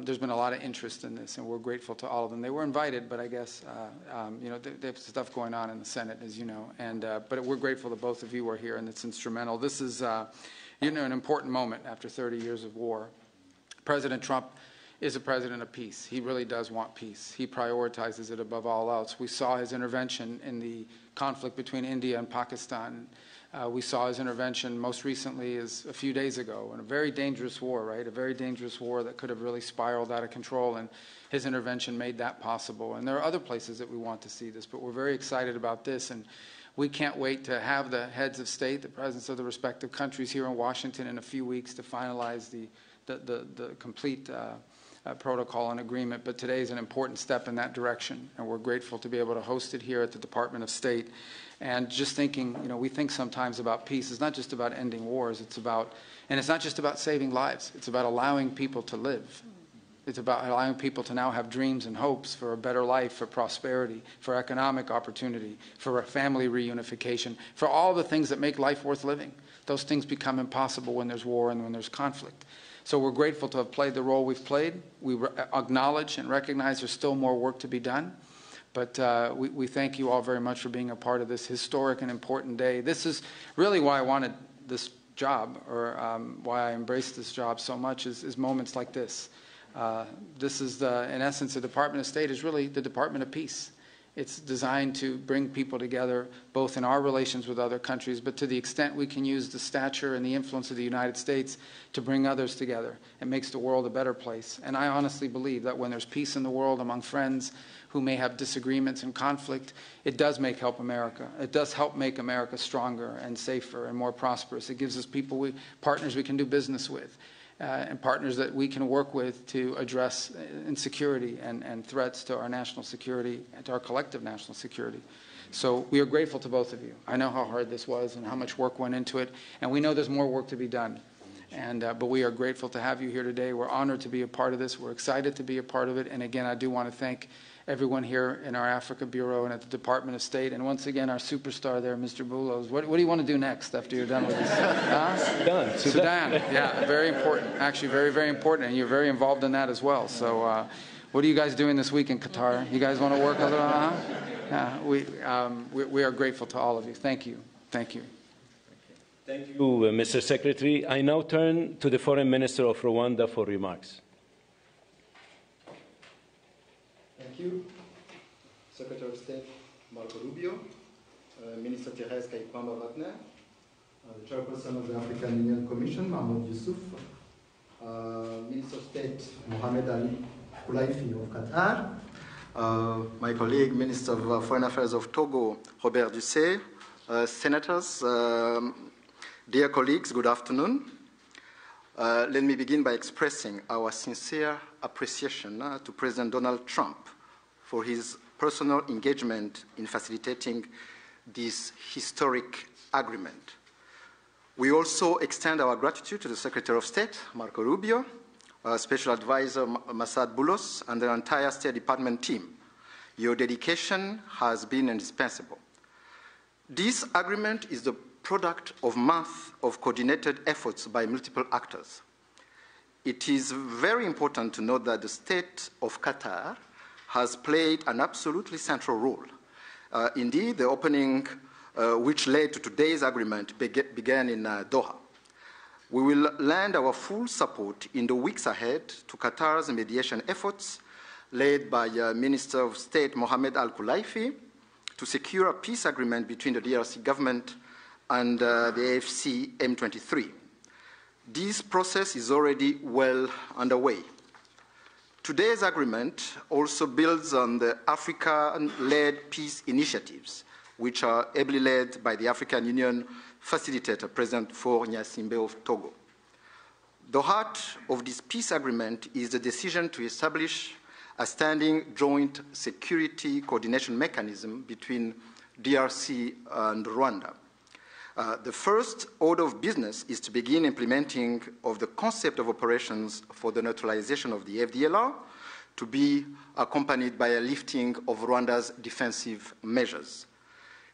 There's been a lot of interest in this, and we're grateful to all of them. They were invited, but I guess there's stuff going on in the Senate, as you know. But we're grateful that both of you are here, and it's instrumental. This is an important moment after 30 years of war. President Trump is a president of peace. He really does want peace. He prioritizes it above all else. We saw his intervention in the conflict between India and Pakistan. We saw his intervention most recently as a few days ago in a very dangerous war, right? A very dangerous war that could have really spiraled out of control, and his intervention made that possible. And there are other places that we want to see this, but we're very excited about this, and we can't wait to have the heads of state, the presidents of the respective countries here in Washington in a few weeks to finalize the complete protocol and agreement. But today is an important step in that direction, and we're grateful to be able to host it here at the Department of State. And just thinking, we think sometimes about peace. It's not just about ending wars. And it's not just about saving lives. It's about allowing people to live. It's about allowing people to now have dreams and hopes for a better life, for prosperity, for economic opportunity, for a family reunification, for all the things that make life worth living. Those things become impossible when there's war and when there's conflict. So we're grateful to have played the role we've played. We acknowledge and recognize there's still more work to be done. But we thank you all very much for being a part of this historic and important day. This is really why I wanted this job, or why I embraced this job so much, is moments like this. This is, in essence, the Department of State is really the Department of Peace. It's designed to bring people together, both in our relations with other countries, but to the extent we can use the stature and the influence of the United States to bring others together. It makes the world a better place. And I honestly believe that when there's peace in the world among friends who may have disagreements and conflict, it does help America. It does help make America stronger and safer and more prosperous. It gives us partners we can do business with. And partners that we can work with to address insecurity and threats to our national security and to our collective national security. So we are grateful to both of you. I know how hard this was and how much work went into it, and we know there's more work to be done. But we are grateful to have you here today. We're honored to be a part of this. We're excited to be a part of it. And again, I do want to thank everyone here in our Africa Bureau and at the Department of State. And once again, our superstar there, Mr. Boulos. What do you want to do next after you're done with this? Sudan. Yeah, very important. Actually, very, very important. And you're very involved in that as well. So what are you guys doing this week in Qatar? You guys want to work a little? We are grateful to all of you. Thank you. Thank you. Thank you, Mr. Secretary. I now turn to the Foreign Minister of Rwanda for remarks. Thank you. Secretary of State Marco Rubio, Minister Therese Kaikwamba-Wagner, the Chairperson of the African Union Commission, Mahmoud Yusuf, Minister of State Mohamed Ali Koulaifi of Qatar, my colleague, Minister of Foreign Affairs of Togo, Robert Dussé, Senators, dear colleagues, good afternoon. Let me begin by expressing our sincere appreciation to President Donald Trump for his personal engagement in facilitating this historic agreement. We also extend our gratitude to the Secretary of State, Marco Rubio, Special Advisor Masad Boulos, and the entire State Department team. Your dedication has been indispensable. This agreement is the product of months of coordinated efforts by multiple actors. It is very important to note that the State of Qatar has played an absolutely central role. Indeed, the opening, which led to today's agreement, began in Doha. We will lend our full support in the weeks ahead to Qatar's mediation efforts, led by Minister of State Mohamed Al-Koulaifi, to secure a peace agreement between the DRC government and the AFC M23. This process is already well underway. Today's agreement also builds on the African-led peace initiatives, which are ably led by the African Union facilitator, President Faure Gnassingbé of Togo. The heart of this peace agreement is the decision to establish a standing joint security coordination mechanism between DRC and Rwanda. The first order of business is to begin implementing of the concept of operations for the neutralization of the FDLR, to be accompanied by a lifting of Rwanda's defensive measures.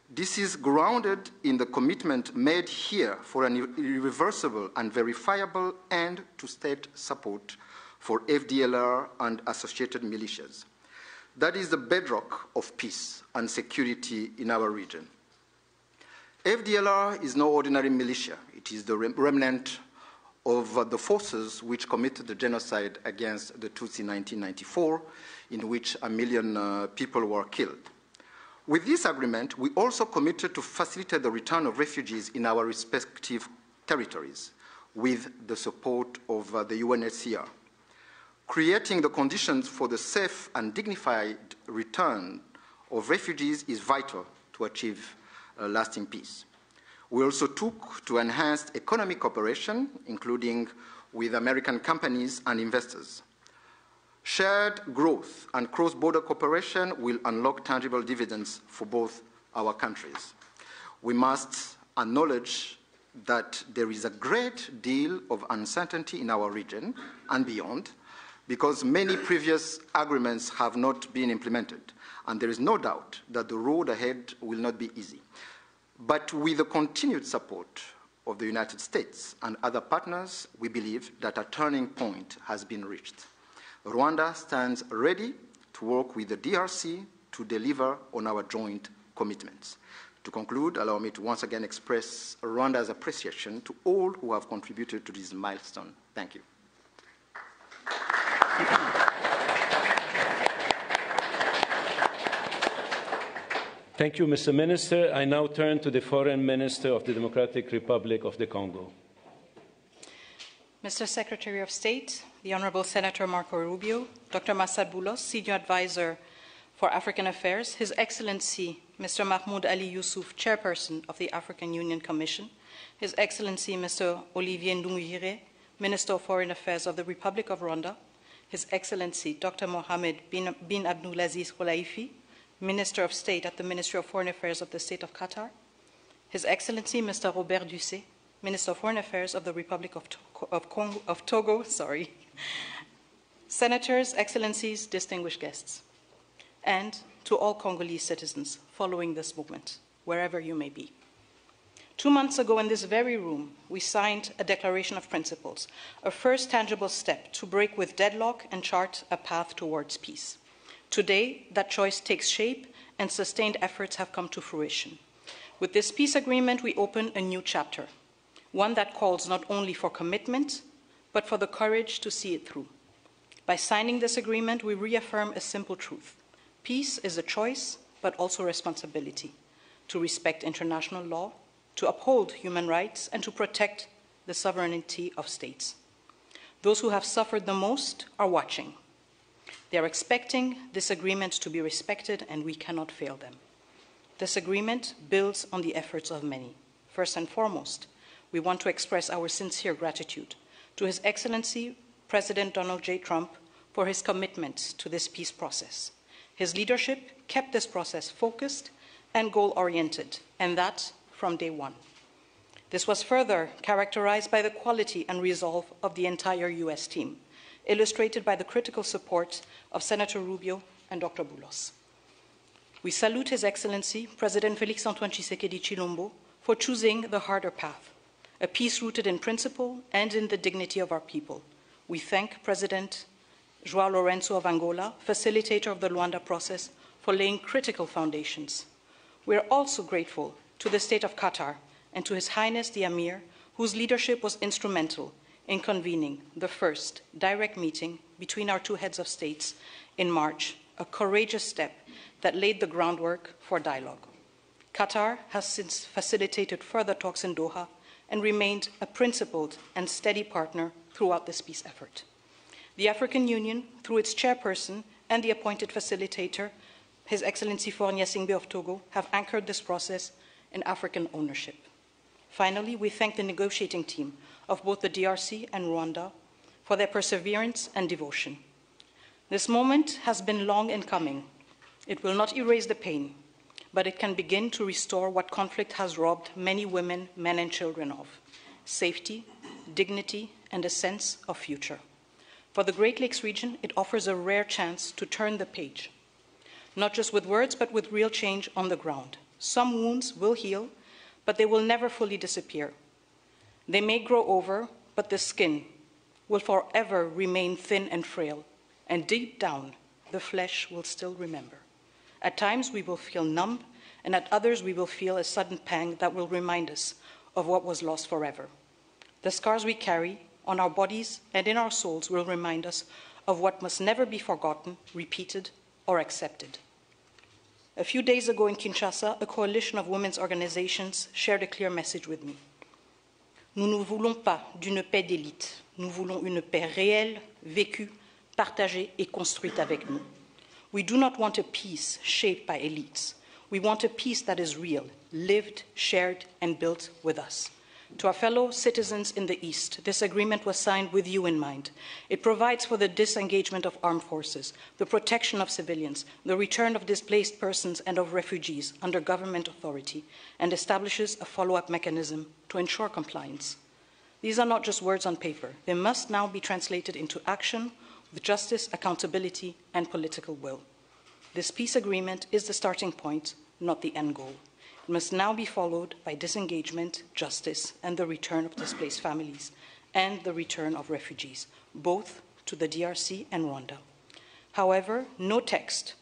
This is grounded in the commitment made here for an irreversible and verifiable end to state support for FDLR and associated militias. That is the bedrock of peace and security in our region. FDLR is no ordinary militia. It is the remnant of the forces which committed the genocide against the Tutsi in 1994, in which 1 million people were killed. With this agreement, we also committed to facilitate the return of refugees in our respective territories with the support of the UNHCR. Creating the conditions for the safe and dignified return of refugees is vital to achieve lasting peace. We also took to enhance economic cooperation, including with American companies and investors. Shared growth and cross-border cooperation will unlock tangible dividends for both our countries. We must acknowledge that there is a great deal of uncertainty in our region and beyond, because many previous agreements have not been implemented, and there is no doubt that the road ahead will not be easy. But with the continued support of the United States and other partners, we believe that a turning point has been reached. Rwanda stands ready to work with the DRC to deliver on our joint commitments. To conclude, allow me to once again express Rwanda's appreciation to all who have contributed to this milestone. Thank you. Thank you, Mr. Minister. I now turn to the Foreign Minister of the Democratic Republic of the Congo. Mr. Secretary of State, the Honorable Senator Marco Rubio, Dr. Massad Boulos, Senior Advisor for African Affairs, His Excellency Mr. Mahmoud Ali Youssouf, Chairperson of the African Union Commission, His Excellency Mr. Olivier Nduhungirehe, Minister of Foreign Affairs of the Republic of Rwanda, His Excellency Dr. Mohamed bin Abdulaziz Khelaifi, Minister of State at the Ministry of Foreign Affairs of the State of Qatar, His Excellency Mr. Robert Dussé, Minister of Foreign Affairs of the Republic of Togo, Senators, Excellencies, distinguished guests, and to all Congolese citizens following this movement, wherever you may be. 2 months ago in this very room, we signed a Declaration of Principles, a first tangible step to break with deadlock and chart a path towards peace. Today, that choice takes shape and sustained efforts have come to fruition. With this peace agreement, we open a new chapter, one that calls not only for commitment, but for the courage to see it through. By signing this agreement, we reaffirm a simple truth. Peace is a choice, but also responsibility, to respect international law, to uphold human rights, and to protect the sovereignty of states. Those who have suffered the most are watching. They are expecting this agreement to be respected, and we cannot fail them. This agreement builds on the efforts of many. First and foremost, we want to express our sincere gratitude to His Excellency President Donald J. Trump for his commitment to this peace process. His leadership kept this process focused and goal-oriented, and that from day one. This was further characterized by the quality and resolve of the entire U.S. team, illustrated by the critical support of Senator Rubio and Dr. Boulos. We salute His Excellency President Félix-Antoine Tshisekedi Chilombo for choosing the harder path, a peace rooted in principle and in the dignity of our people. We thank President João Lourenço of Angola, facilitator of the Luanda process, for laying critical foundations. We are also grateful to the State of Qatar and to His Highness the Emir, whose leadership was instrumental in convening the first direct meeting between our two heads of states in March, a courageous step that laid the groundwork for dialogue. Qatar has since facilitated further talks in Doha and remained a principled and steady partner throughout this peace effort. The African Union, through its chairperson and the appointed facilitator, His Excellency Faure Gnassingbé of Togo, have anchored this process in African ownership. Finally, we thank the negotiating team of both the DRC and Rwanda for their perseverance and devotion. This moment has been long in coming. It will not erase the pain, but it can begin to restore what conflict has robbed many women, men, and children of: safety, dignity, and a sense of future. For the Great Lakes region, it offers a rare chance to turn the page, not just with words, but with real change on the ground. Some wounds will heal, but they will never fully disappear. They may grow over, but the skin will forever remain thin and frail, and deep down, the flesh will still remember. At times we will feel numb, and at others we will feel a sudden pang that will remind us of what was lost forever. The scars we carry on our bodies and in our souls will remind us of what must never be forgotten, repeated, or accepted. A few days ago in Kinshasa, a coalition of women's organizations shared a clear message with me. Nous ne voulons pas d'une paix d'élite. Nous voulons une paix réelle, vécue, partagée et construite avec nous. We do not want a peace shaped by elites. We want a peace that is real, lived, shared, and built with us. To our fellow citizens in the East, this agreement was signed with you in mind. It provides for the disengagement of armed forces, the protection of civilians, the return of displaced persons and of refugees under government authority, and establishes a follow-up mechanism to ensure compliance. These are not just words on paper. They must now be translated into action with justice, accountability, and political will. This peace agreement is the starting point, not the end goal. It must now be followed by disengagement, justice, and the return of displaced families, and the return of refugees, both to the DRC and Rwanda. However, no text,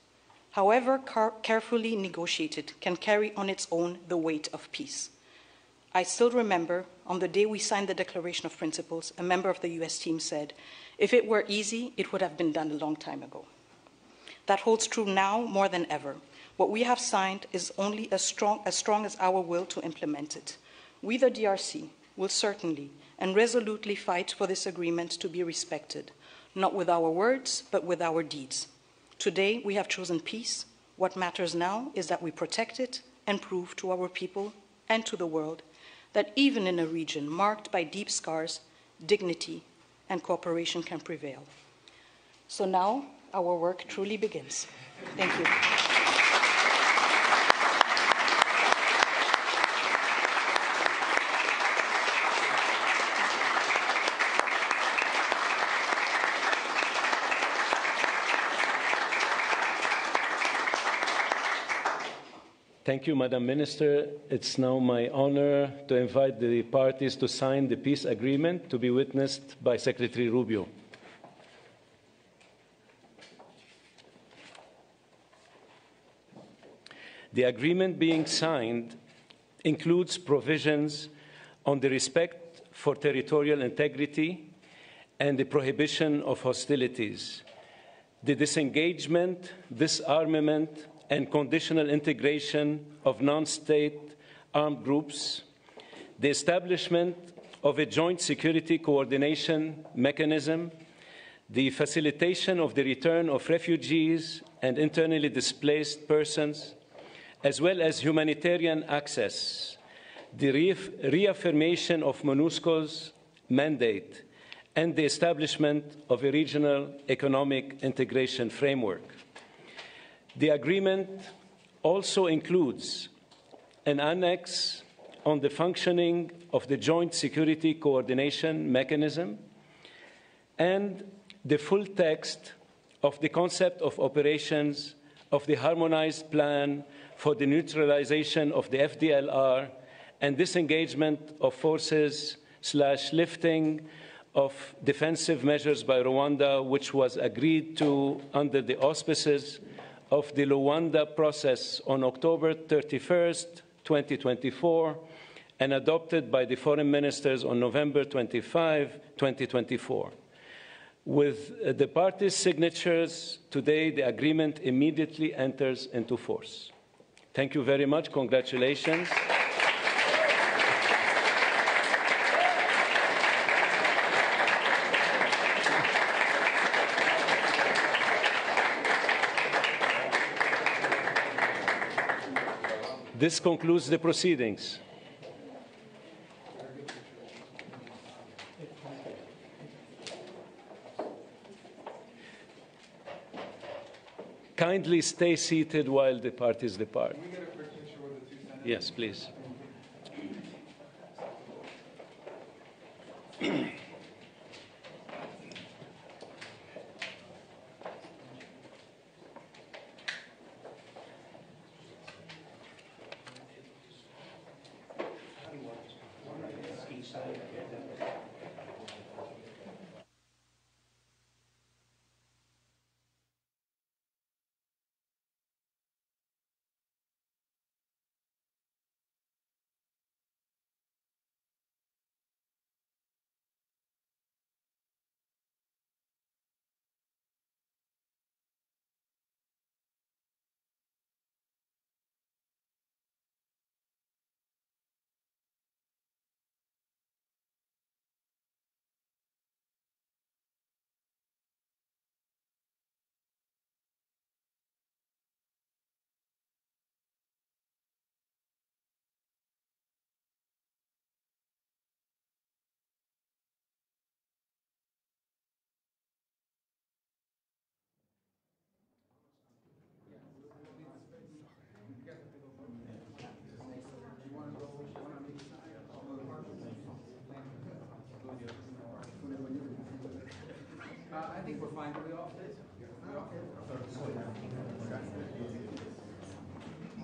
however carefully negotiated, can carry on its own the weight of peace. I still remember, on the day we signed the Declaration of Principles, a member of the US team said, "If it were easy, it would have been done a long time ago." That holds true now more than ever. What we have signed is only as strong as our will to implement it. We, the DRC, will certainly and resolutely fight for this agreement to be respected, not with our words, but with our deeds. Today, we have chosen peace. What matters now is that we protect it and prove to our people and to the world that even in a region marked by deep scars, dignity and cooperation can prevail. So now, our work truly begins. Thank you. Thank you, Madam Minister. It's now my honor to invite the parties to sign the peace agreement to be witnessed by Secretary Rubio. The agreement being signed includes provisions on the respect for territorial integrity and the prohibition of hostilities, the disengagement, disarmament, and conditional integration of non-state armed groups, the establishment of a joint security coordination mechanism, the facilitation of the return of refugees and internally displaced persons, as well as humanitarian access, the reaffirmation of MONUSCO's mandate, and the establishment of a regional economic integration framework. The agreement also includes an annex on the functioning of the Joint Security Coordination Mechanism and the full text of the concept of operations of the Harmonized Plan for the Neutralization of the FDLR and disengagement of forces / lifting of defensive measures by Rwanda, which was agreed to under the auspices of the Luanda process on October 31st, 2024, and adopted by the foreign ministers on November 25, 2024. With the parties' signatures today, the agreement immediately enters into force. Thank you very much. Congratulations. This concludes the proceedings. Kindly stay seated while the parties depart. Can we get a quick picture with the two senators? Yes, please.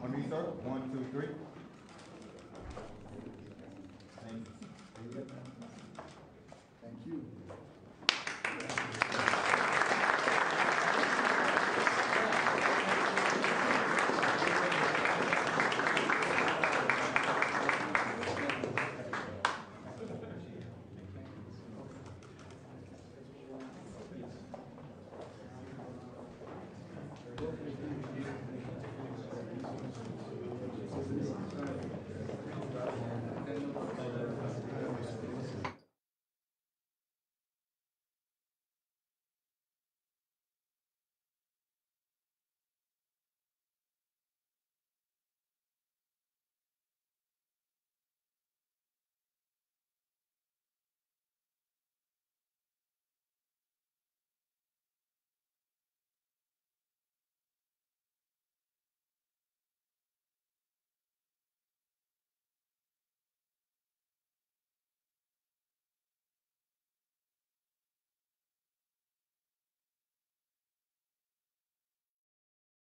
On me, sir. 1, 2, 3. Thank you. Thank you.